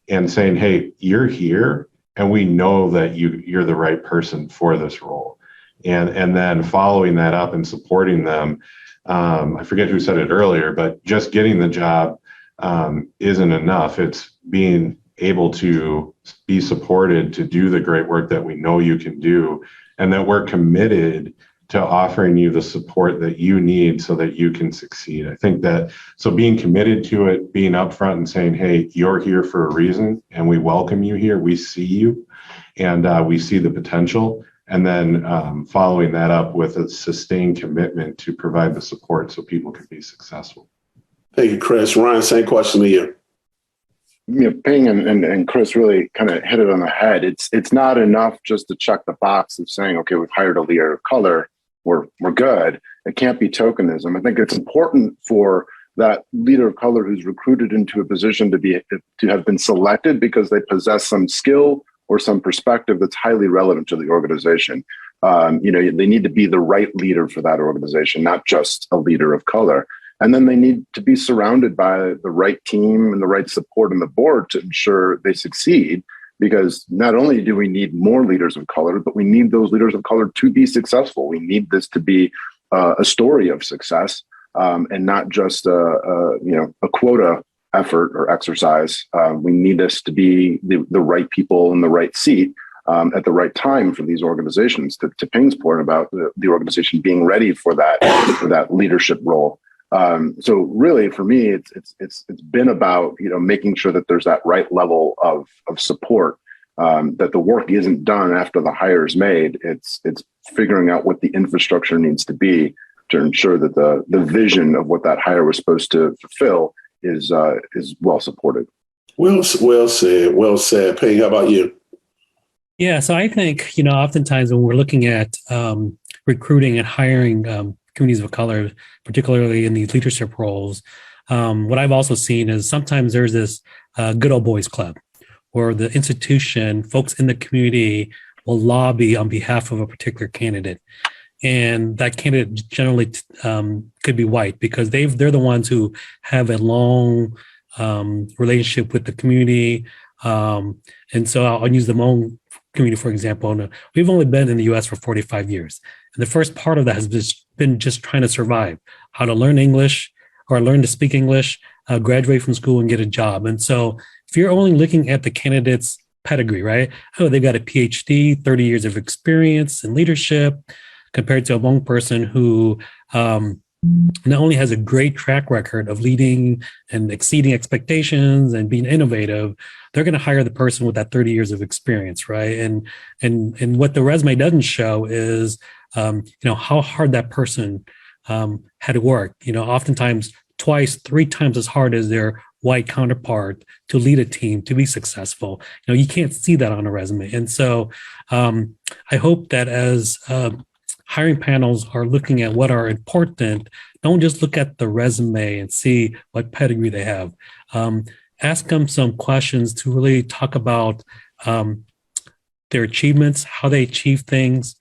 and saying, hey, you're here, and we know that you're the right person for this role. And then following that up and supporting them. I forget who said it earlier, but just getting the job isn't enough. It's being able to be supported to do the great work that we know you can do, and that we're committed to offering you the support that you need so that you can succeed. I think that, so being committed to it, being upfront and saying, hey, you're here for a reason and we welcome you here. We see you and we see the potential. And then following that up with a sustained commitment to provide the support so people can be successful. Thank you, Chris. Ryan, same question to you. Ping and Chris really kind of hit it on the head. It's not enough just to check the box of saying, okay, we've hired a leader of color. We're good. It can't be tokenism. I think it's important for that leader of color who's recruited into a position to have been selected because they possess some skill or some perspective that's highly relevant to the organization. They need to be the right leader for that organization, not just a leader of color. And then they need to be surrounded by the right team and the right support on the board to ensure they succeed. Because not only do we need more leaders of color, but we need those leaders of color to be successful. We need this to be a story of success and not just a quota effort or exercise. We need this to be the right people in the right seat at the right time for these organizations. To Ping's point about the organization being ready for that leadership role. So really, for me, it's been about making sure that there's that right level of support, that the work isn't done after the hire is made. It's figuring out what the infrastructure needs to be to ensure that the vision of what that hire was supposed to fulfill is well supported. Well said. Well said. Payne, how about you? Yeah, so I think oftentimes when we're looking at recruiting and hiring communities of color, particularly in these leadership roles, what I've also seen is sometimes there's this good old boys club where the institution, folks in the community will lobby on behalf of a particular candidate. And that candidate generally could be white because they're the ones who have a long relationship with the community. And so I'll use the Hmong community, for example. We've only been in the U.S. for 45 years. And the first part of that has been just trying to survive, how to learn English or learn to speak English, graduate from school and get a job. And so if you're only looking at the candidate's pedigree, right? Oh, they've got a PhD, 30 years of experience in leadership, compared to a Hmong person who not only has a great track record of leading and exceeding expectations and being innovative, they're going to hire the person with that 30 years of experience, right? And what the resume doesn't show is, how hard that person had to work. Oftentimes twice, 3 times as hard as their white counterpart to lead a team, to be successful. You can't see that on a resume. And so I hope that as hiring panels are looking at what are important, don't just look at the resume and see what pedigree they have. Ask them some questions to really talk about their achievements, how they achieve things,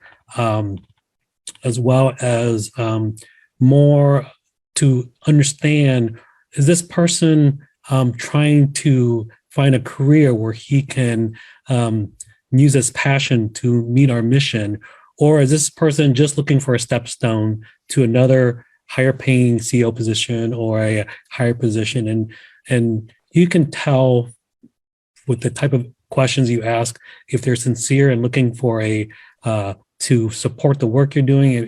as well as more to understand, is this person trying to find a career where he can use his passion to meet our mission? Or is this person just looking for a stepstone to another higher paying CEO position or a higher position? And you can tell with the type of questions you ask if they're sincere and looking for to support the work you're doing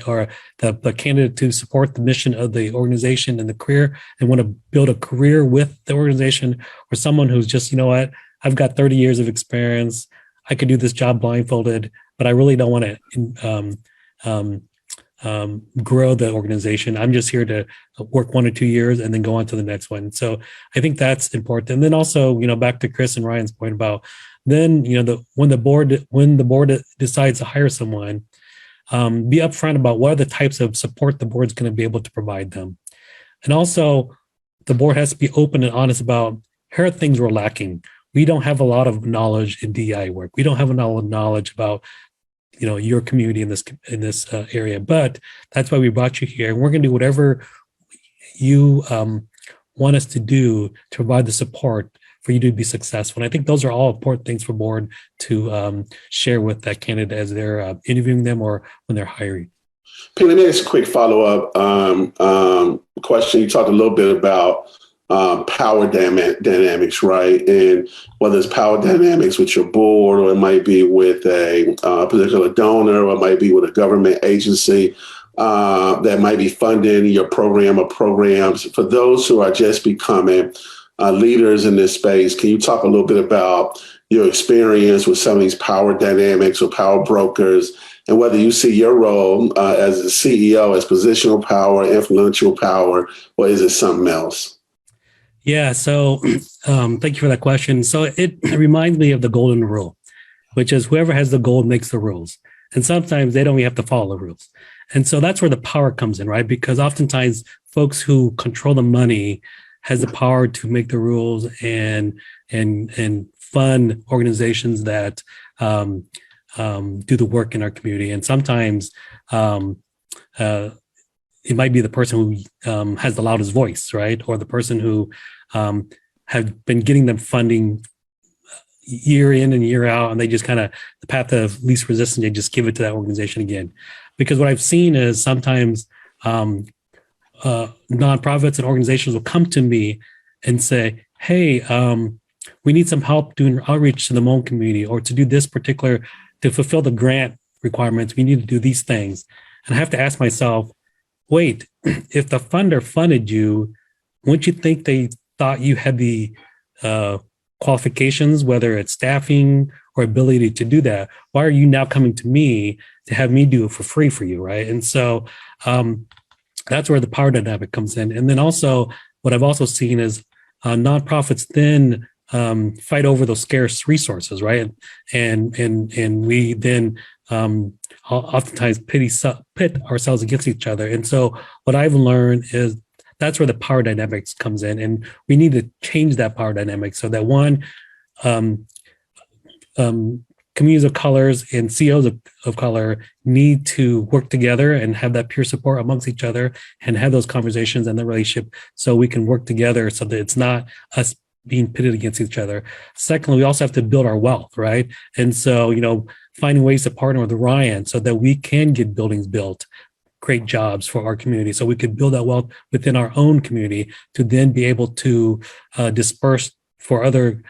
or the candidate to support the mission of the organization and the career and want to build a career with the organization, or someone who's just, I've got 30 years of experience. I could do this job blindfolded, but I really don't want to grow the organization. I'm just here to work 1 or 2 years and then go on to the next one. So I think that's important. And then also, back to Chris and Ryan's point about then, when the board decides to hire someone, be upfront about what are the types of support the board's going to be able to provide them. And also the board has to be open and honest about, here are things we're lacking. We don't have a lot of knowledge in DEI work. We don't have a lot of knowledge about, your community in this area. But that's why we brought you here, and we're going to do whatever you want us to do to provide the support for you to be successful. And I think those are all important things for board to share with that candidate as they're interviewing them or when they're hiring. Pete, let me ask a quick follow-up question. You talked a little bit about power dynamics, right? And whether it's power dynamics with your board, or it might be with a particular donor, or it might be with a government agency that might be funding your program or programs. For those who are just becoming leaders in this space, can you talk a little bit about your experience with some of these power dynamics or power brokers, and whether you see your role as a CEO as positional power, influential power, or is it something else? Yeah. So thank you for that question. So it reminds me of the golden rule, which is whoever has the gold makes the rules. And sometimes they don't even have to follow the rules. And so that's where the power comes in, right? Because oftentimes folks who control the money has the power to make the rules and fund organizations that do the work in our community. And sometimes it might be the person who has the loudest voice, right? Or the person who have been getting them funding year in and year out, and they just kind of, the path of least resistance, they just give it to that organization again. Because what I've seen is sometimes nonprofits and organizations will come to me and say, hey, we need some help doing outreach to the Hmong community, or to do this particular, to fulfill the grant requirements, we need to do these things. And I have to ask myself, wait, if the funder funded you, wouldn't you think they thought you had the qualifications, whether it's staffing or ability to do that? Why are you now coming to me to have me do it for free for you, right? And so that's where the power dynamic comes in. And then also, what I've also seen is nonprofits then fight over those scarce resources, right? And we then oftentimes pit ourselves against each other. And so what I've learned is that's where the power dynamics comes in, and we need to change that power dynamic so that one, communities of colors and CEOs of color need to work together and have that peer support amongst each other and have those conversations and the relationship, so we can work together so that it's not us being pitted against each other. Secondly, we also have to build our wealth, right? And so, finding ways to partner with Ryan so that we can get buildings built, create jobs for our community, so we could build that wealth within our own community to then be able to disperse for other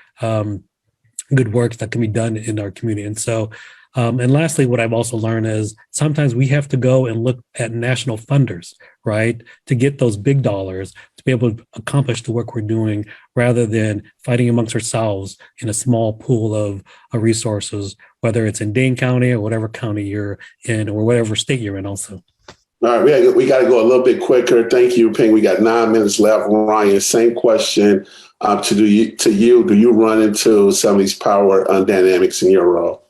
good works that can be done in our community. And so, and lastly, what I've also learned is sometimes we have to go and look at national funders, right, to get those big dollars to be able to accomplish the work we're doing, rather than fighting amongst ourselves in a small pool of resources, whether it's in Dane County or whatever county you're in, or whatever state you're in also. All right, we got to go a little bit quicker. Thank you, Ping. We got 9 minutes left. Ryan, same question to you. Do you run into some of these power dynamics in your role?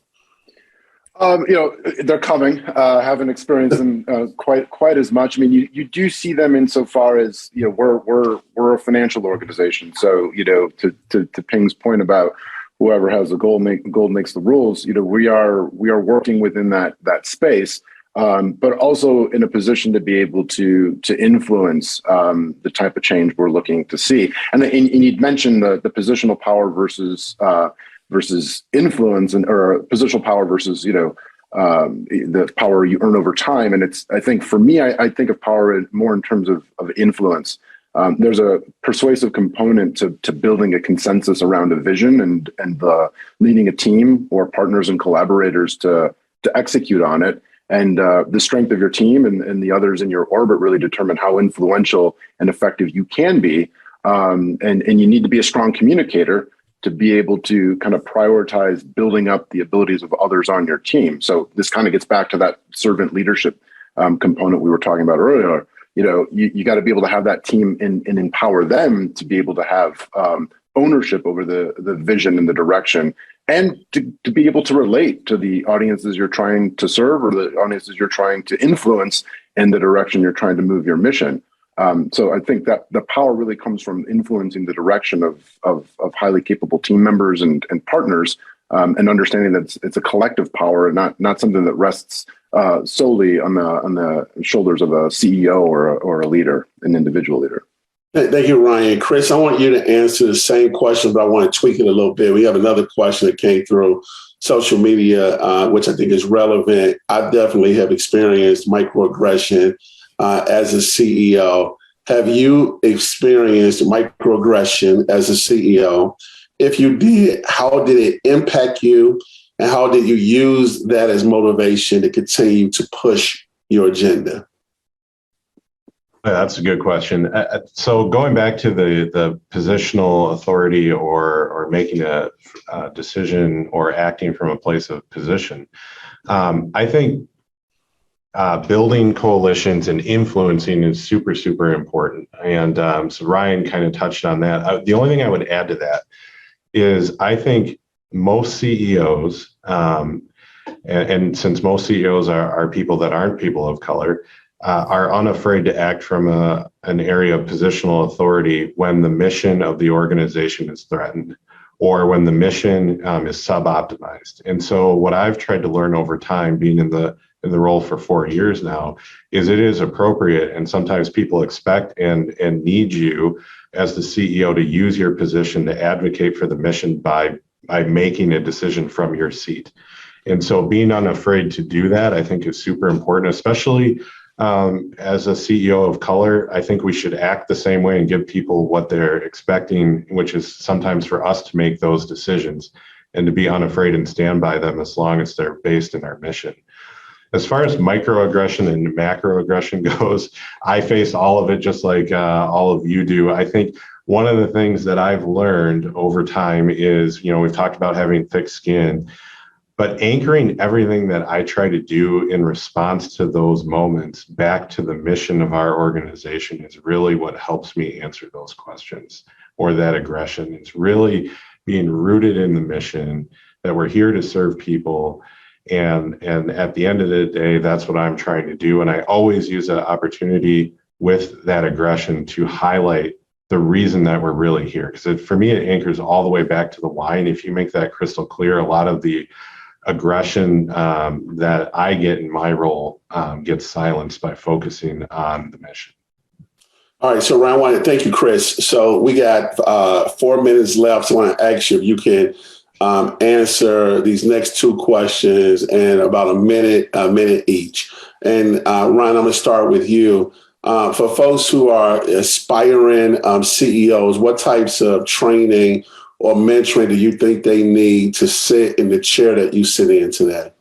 They're coming. Haven't experienced them quite as much. I mean, you do see them insofar as we're a financial organization. So to Ping's point about whoever has the gold makes the rules. We are working within that space. But also in a position to be able to influence the type of change we're looking to see. And you'd mentioned the positional power versus influence, or positional power versus the power you earn over time. And I think for me, I think of power more in terms of influence. There's a persuasive component to building a consensus around a vision and leading a team or partners and collaborators to execute on it. And the strength of your team and the others in your orbit really determine how influential and effective you can be. And you need to be a strong communicator to be able to kind of prioritize building up the abilities of others on your team. So this kind of gets back to that servant leadership component we were talking about earlier. You got to be able to have that team and empower them to be able to have ownership over the vision and the direction, and to be able to relate to the audiences you're trying to serve, or the audiences you're trying to influence in the direction you're trying to move your mission. So I think that the power really comes from influencing the direction of highly capable team members and partners, and understanding that it's a collective power and not something that rests solely on the shoulders of a CEO or a leader, an individual leader. Thank you, Ryan. Chris, I want you to answer the same question, but I want to tweak it a little bit. We have another question that came through social media, which I think is relevant. I definitely have experienced microaggression as a CEO. have you experienced microaggression as a CEO? If you did, how did it impact you? And how did you use that as motivation to continue to push your agenda? That's a good question. So going back to the positional authority or making a decision or acting from a place of position, I think building coalitions and influencing is super, super important. And so Ryan kind of touched on that. The only thing I would add to that is I think most CEOs, and since most CEOs are people that aren't people of color, are unafraid to act from an area of positional authority when the mission of the organization is threatened or when the mission is suboptimized. And so what I've tried to learn over time, being in the role for 4 years now, is it is appropriate, and sometimes people expect and need you as the CEO to use your position to advocate for the mission by making a decision from your seat. And so being unafraid to do that, I think, is super important, especially as a CEO of color. I think we should act the same way and give people what they're expecting, which is sometimes for us to make those decisions and to be unafraid and stand by them as long as they're based in our mission. As far as microaggression and macroaggression goes, I face all of it just like all of you do. I think one of the things that I've learned over time is, we've talked about having thick skin, but anchoring everything that I try to do in response to those moments back to the mission of our organization is really what helps me answer those questions, or that aggression. It's really being rooted in the mission that we're here to serve people. And at the end of the day, that's what I'm trying to do. And I always use an opportunity with that aggression to highlight the reason that we're really here. Because for me, it anchors all the way back to the why. And if you make that crystal clear, a lot of the aggression that I get in my role gets silenced by focusing on the mission. All right, so Ryan, I want to thank you, Chris. So we got 4 minutes left. So I want to ask you if you can answer these next two questions in about a minute each. And Ryan, I'm going to start with you. For folks who are aspiring CEOs, what types of training or mentoring do you think they need to sit in the chair that you sit in today?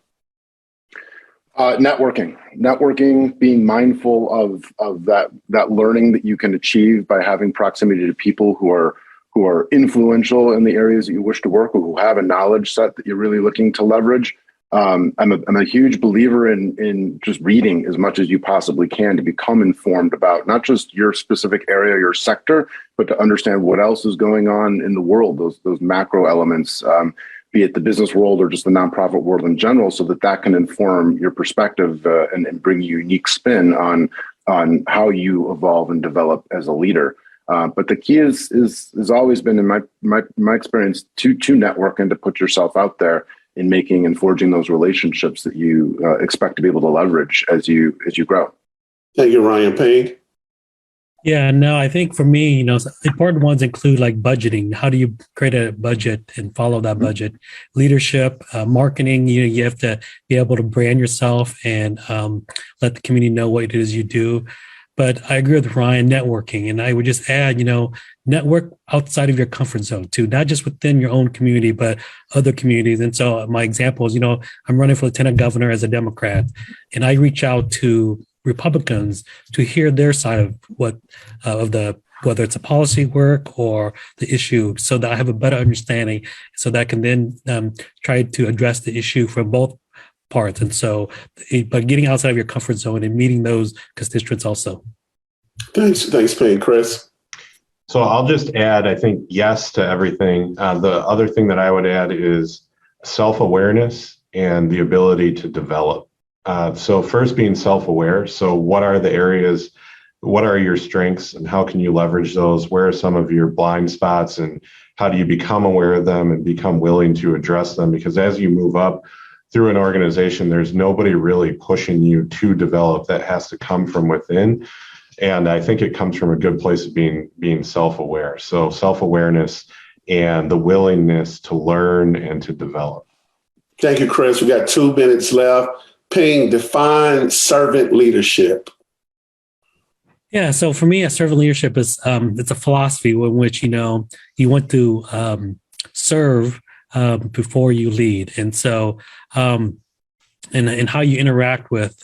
Networking, being mindful of that learning that you can achieve by having proximity to people who are influential in the areas that you wish to work, or who have a knowledge set that you're really looking to leverage. I'm a huge believer in just reading as much as you possibly can to become informed about not just your specific area, your sector, but to understand what else is going on in the world, those macro elements, be it the business world or just the nonprofit world in general, so that can inform your perspective and bring you a unique spin on how you evolve and develop as a leader. But the key has always been, in my experience, to network and to put yourself out there in making and forging those relationships that you expect to be able to leverage as you grow. Thank you, Ryan. Payne? Yeah, no, I think for me, important ones include like budgeting. How do you create a budget and follow that budget? Leadership, marketing, you have to be able to brand yourself and let the community know what it is you do. But I agree with Ryan, networking. And I would just add, network outside of your comfort zone too, not just within your own community, but other communities. And so my example is, I'm running for lieutenant governor as a Democrat, and I reach out to Republicans to hear their side of whether it's a policy work or the issue, so that I have a better understanding, so that I can then try to address the issue from both parts. And so, but getting outside of your comfort zone and meeting those constituents also. Thanks, Payne. Chris? So I'll just add, I think, yes to everything. The other thing that I would add is self-awareness and the ability to develop. So first, being self-aware. So what are the areas, what are your strengths, and how can you leverage those? Where are some of your blind spots, and how do you become aware of them and become willing to address them? Because as you move up through an organization, there's nobody really pushing you to develop. That has to come from within. And I think it comes from a good place of being self-aware. So self-awareness and the willingness to learn and to develop. Thank you, Chris. We got 2 minutes left. Payne, define servant leadership. Yeah. So for me, a servant leadership is it's a philosophy in which you want to serve before you lead, and so and how you interact with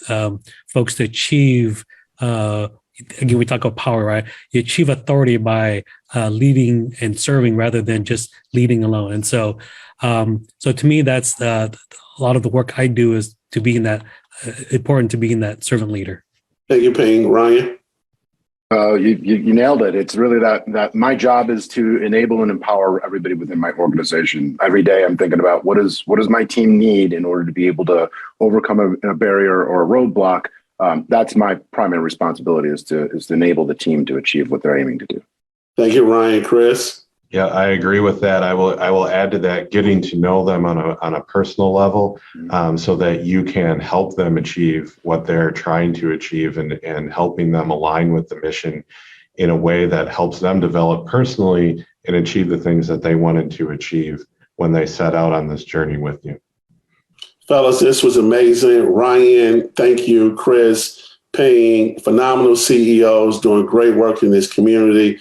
folks to achieve. Again, we talk about power, right? You achieve authority by leading and serving rather than just leading alone. And so, so to me, that's a lot of the work I do is to be in that important to being that servant leader. Thank you, Ping. Ryan? You nailed it. It's really that my job is to enable and empower everybody within my organization. Every day I'm thinking about what does my team need in order to be able to overcome a barrier or a roadblock. That's my primary responsibility is to enable the team to achieve what they're aiming to do. Thank you, Ryan. Chris? Yeah, I agree with that. I will add to that, getting to know them on a personal level, so that you can help them achieve what they're trying to achieve, and helping them align with the mission in a way that helps them develop personally and achieve the things that they wanted to achieve when they set out on this journey with you. Fellas, this was amazing. Ryan, thank you. Chris, Ping, phenomenal CEOs doing great work in this community.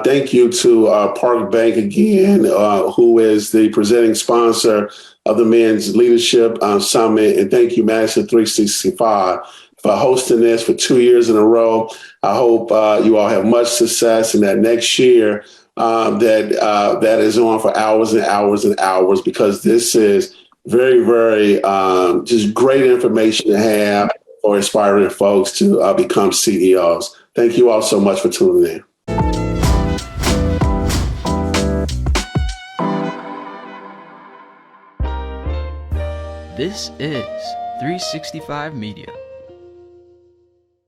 Thank you to Park Bank again, who is the presenting sponsor of the Men's Leadership Summit. And thank you, Master 365, for hosting this for 2 years in a row. I hope you all have much success in that next year that is on for hours and hours and hours, because this is very, very just great information to have for aspiring folks to become CEOs. Thank you all so much for tuning in. This is 365 Media.